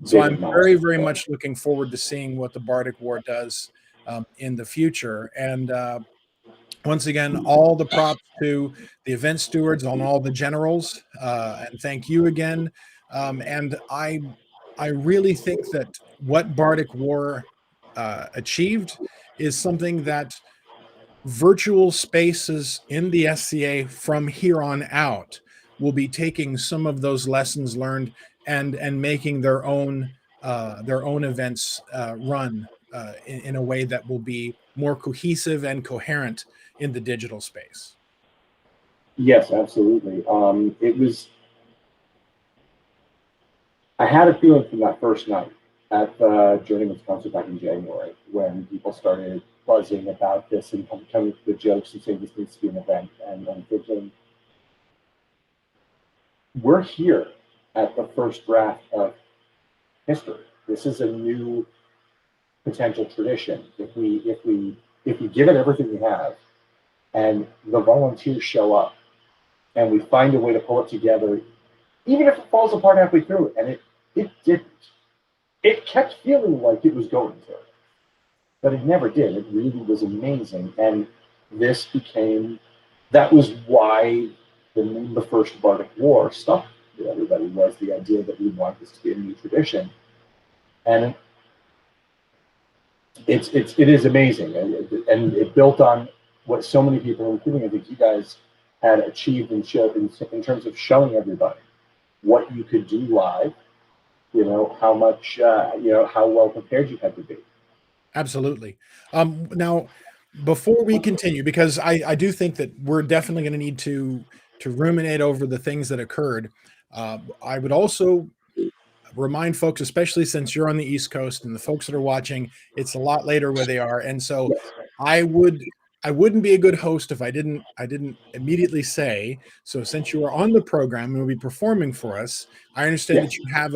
so I'm very, very much looking forward to seeing what the Bardic War does in the future. And once again, all the props to the event stewards on all the generals, and thank you again. And I really think that what Bardic War achieved is something that virtual spaces in the SCA from here on out will be taking some of those lessons learned and making their own events run in a way that will be more cohesive and coherent in the digital space. Yes, absolutely. I had a feeling from that first night at the Journeyman's Concert back in January when people started buzzing about this and coming with the jokes and saying this needs to be an event, and thinking, we're here at the first draft of history. This is a new potential tradition if we give it everything we have, and the volunteers show up, and we find a way to pull it together, even if it falls apart halfway through, and it didn't. It kept feeling like it was going to, but it never did. It really was amazing, and that was why the first Bardic War stuck with everybody, was the idea that we want this to be a new tradition, and it is amazing, and it built on what so many people, including I think you guys, had achieved in terms of showing everybody what you could do live. How much, how well prepared you had to be. Absolutely. Now, before we continue, because I do think that we're definitely going to need to ruminate over the things that occurred. I would also remind folks, especially since you're on the East Coast and the folks that are watching, it's a lot later where they are, and so Yes. I wouldn't be a good host if I didn't immediately say, so since you are on the program and will be performing for us, I understand Yes. that you have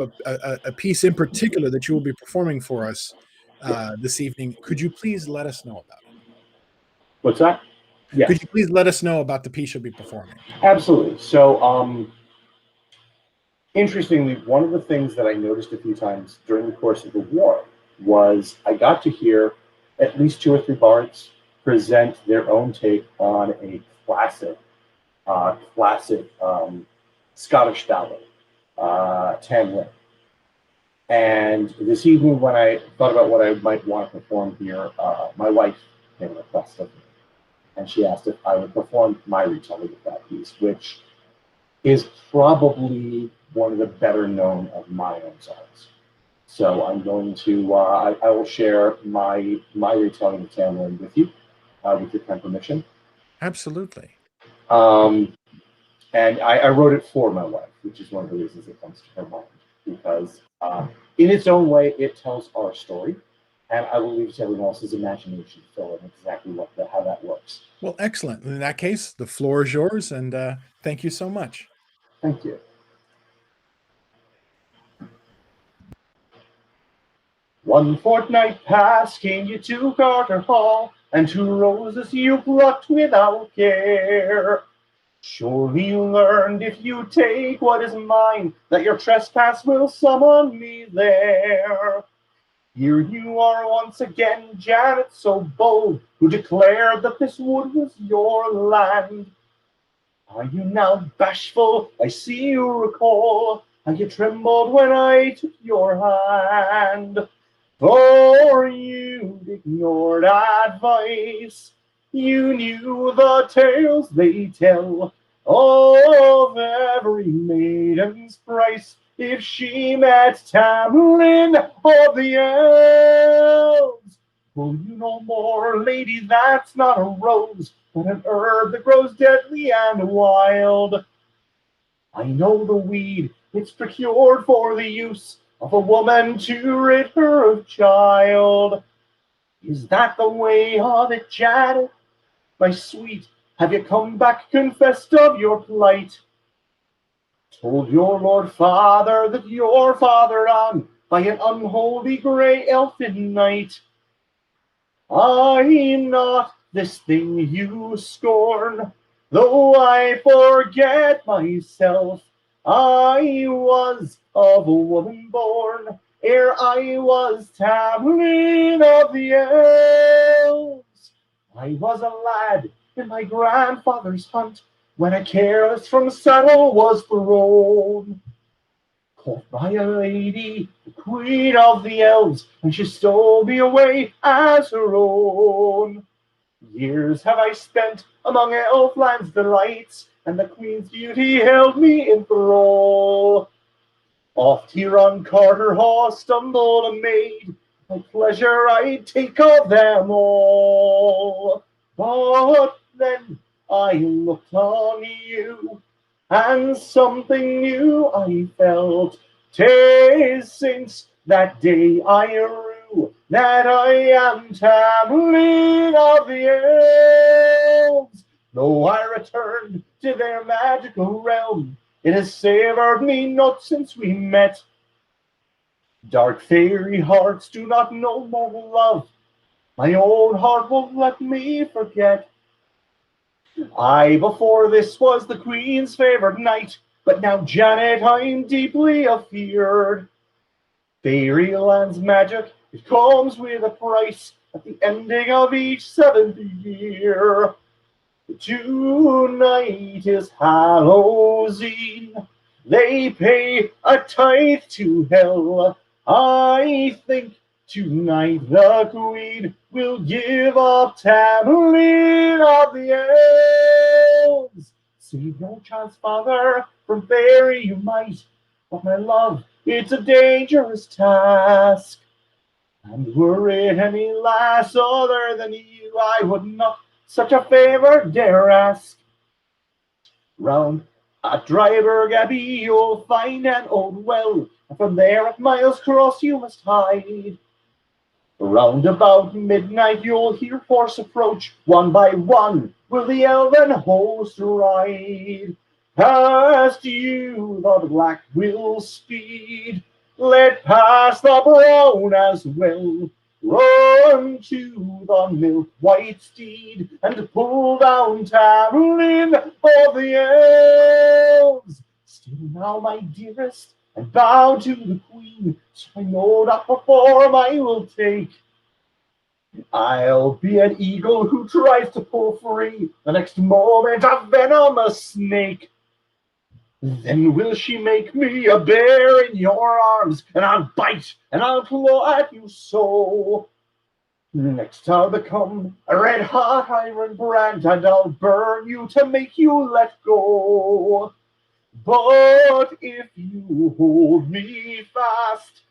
a piece in particular that you will be performing for us this evening. Could you please let us know about it? What's that? Yes. Could you please let us know about the piece you'll be performing? Absolutely. So, interestingly, one of the things that I noticed a few times during the course of the war was I got to hear at least 2 or 3 bards present their own take on a classic Scottish ballad, Tamlin. And this evening, when I thought about what I might want to perform here, my wife made a request of me, and she asked if I would perform my retelling of that piece, which is probably one of the better known of my own songs. So I'm going to, I will share my retelling of Tamlin with you, with your kind permission. Absolutely. And I wrote it for my wife, which is one of the reasons it comes to her mind, because in its own way, it tells our story, and I will leave it to everyone else's imagination to fill in exactly how that works. Well, excellent. In that case, the floor is yours, and thank you so much. Thank you. One fortnight past came you to Carter Hall, and 2 roses you plucked without care. Surely you learned, if you take what is mine, that your trespass will summon me there. Here you are once again, Janet so bold, who declared that this wood was your land. Are you now bashful? I see you recall how you trembled when I took your hand. For you'd ignored advice. You knew the tales they tell of every maiden's price if she met Tamlin of the elves. Will you no more, lady, that's not a rose, but an herb that grows deadly and wild. I know the weed, it's procured for the use of a woman to rid her of child. Is that the way of it, Janet? My sweet, have you come back confessed of your plight? Told your lord father that your father on by an unholy grey elfin knight. I'm not this thing you scorn, though I forget myself. I was of a woman born, ere I was Tamlin of the elves. I was a lad in my grandfather's hunt, when a careless from saddle was thrown. Caught by a lady, the queen of the elves, and she stole me away as her own. Years have I spent among Elfland's delights, and the queen's beauty held me in thrall. Oft here on Carter Hall stumbled a maid, my pleasure I'd take of them all. But then I looked on you, and something new I felt. 'Tis since that day I rue that I am Tamlin of the elves. Though I returned to their magical realm, it has savored me not since we met. Dark fairy hearts do not know mortal love. My own heart won't let me forget. I before this was the queen's favored knight, but now Janet I'm deeply afeared. Fairyland's magic, it comes with a price at the ending of each 7th year. Tonight is Hallows Eve. They pay a tithe to hell. I think tonight the queen will give up Tamlin of the elves. Save no child's father from fairy you might, but my love, it's a dangerous task. And were it any lass other than you, I would not such a favor dare ask. Round at Dryburgh Abbey you'll find an old well, and from there at Miles Cross you must hide. Round about midnight you'll hear horse approach, one by one will the elven host ride. Past you the black will speed, let pass the brown as well. Run to the milk-white steed, and pull down Tamlin of the elves. Still now, my dearest, and bow to the queen, so I know not what form I will take. I'll be an eagle who tries to pull free, the next moment a venomous snake. Then will she make me a bear in your arms, and I'll bite and I'll claw at you so. Next I'll become a red-hot iron brand, and I'll burn you to make you let go. But if you hold me fast,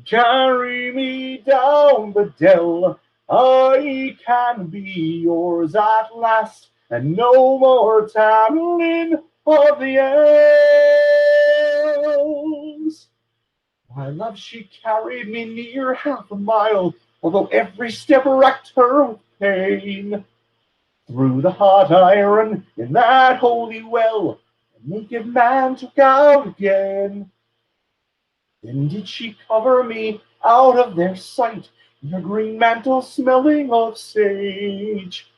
carry me down the dell, I can be yours at last, and no more Tamlin of the elves. My love, she carried me near half a mile, although every step racked her with pain. Through the hot iron in that holy well, a naked man took out again. Then did she cover me out of their sight, in her green mantle smelling of sage.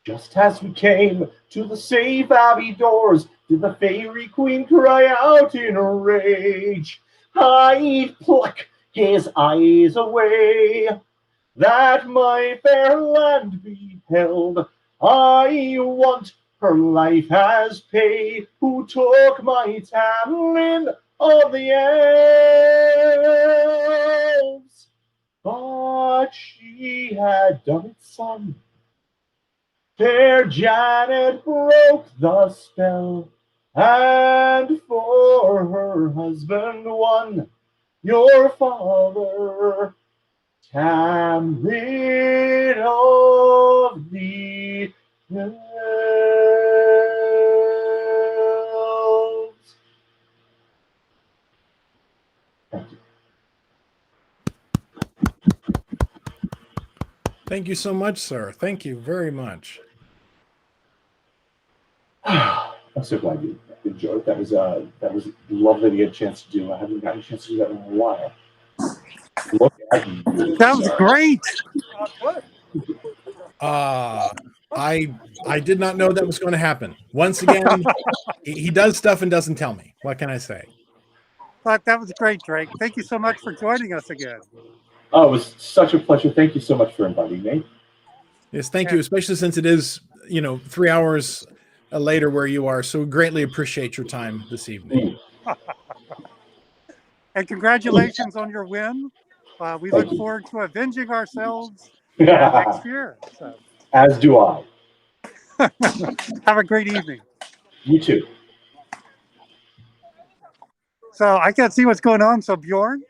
Just as we came to the safe abbey doors, did the fairy queen cry out in a rage. I'd pluck his eyes away, that my fair land be held. I want her life as pay, who took my Tamlin of the elves. But she had done it, son. Fair Janet broke the spell, and for her husband won your father, Tamlin of the elves. Thank you. Thank you so much, sir. Thank you very much. I'm so glad you enjoyed. That was lovely to get a chance to do. I haven't gotten a chance to do that in a while. Look at you. That was great. I did not know that was going to happen. Once again, he does stuff and doesn't tell me. What can I say? But that was great, Drake. Thank you so much for joining us again. Oh, it was such a pleasure. Thank you so much for inviting me. Yes, thank you, especially since it is, 3 hours later where you are. So greatly appreciate your time this evening. And congratulations on your win. We look forward to avenging ourselves Yeah. next year. So. As do I. Have a great evening. You too. So I can't see what's going on. So Bjorn?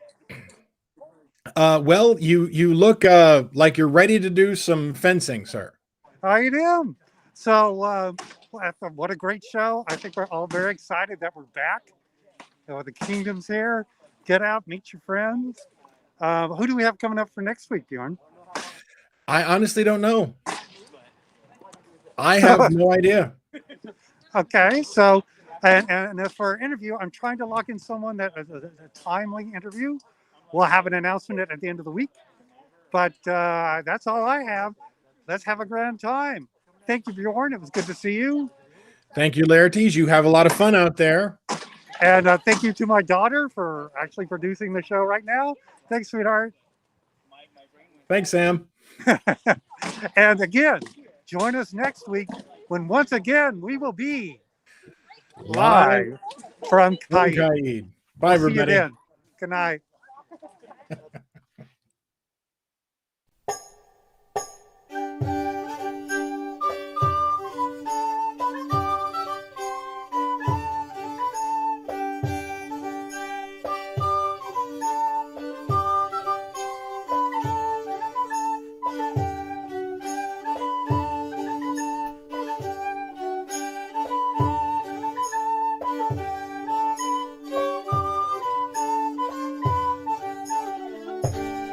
Well, you look like you're ready to do some fencing, sir. I am. So what a great show. I think we're all very excited that we're back. The kingdom's here. Get out, meet your friends. Who do we have coming up for next week, Bjorn? I honestly don't know. I have no idea. Okay, so and as for our interview, I'm trying to lock in someone that a timely interview. we'll have an announcement at the end of the week. But that's all I have. Let's have a grand time. Thank you, Bjorn. It was good to see you. Thank you, Laertes. You have a lot of fun out there. And thank you to my daughter for actually producing the show right now. Thanks, sweetheart. Thanks, Sam. And again, join us next week when once again we will be live from Caid. Caid. Bye, See you everybody. then. Good night.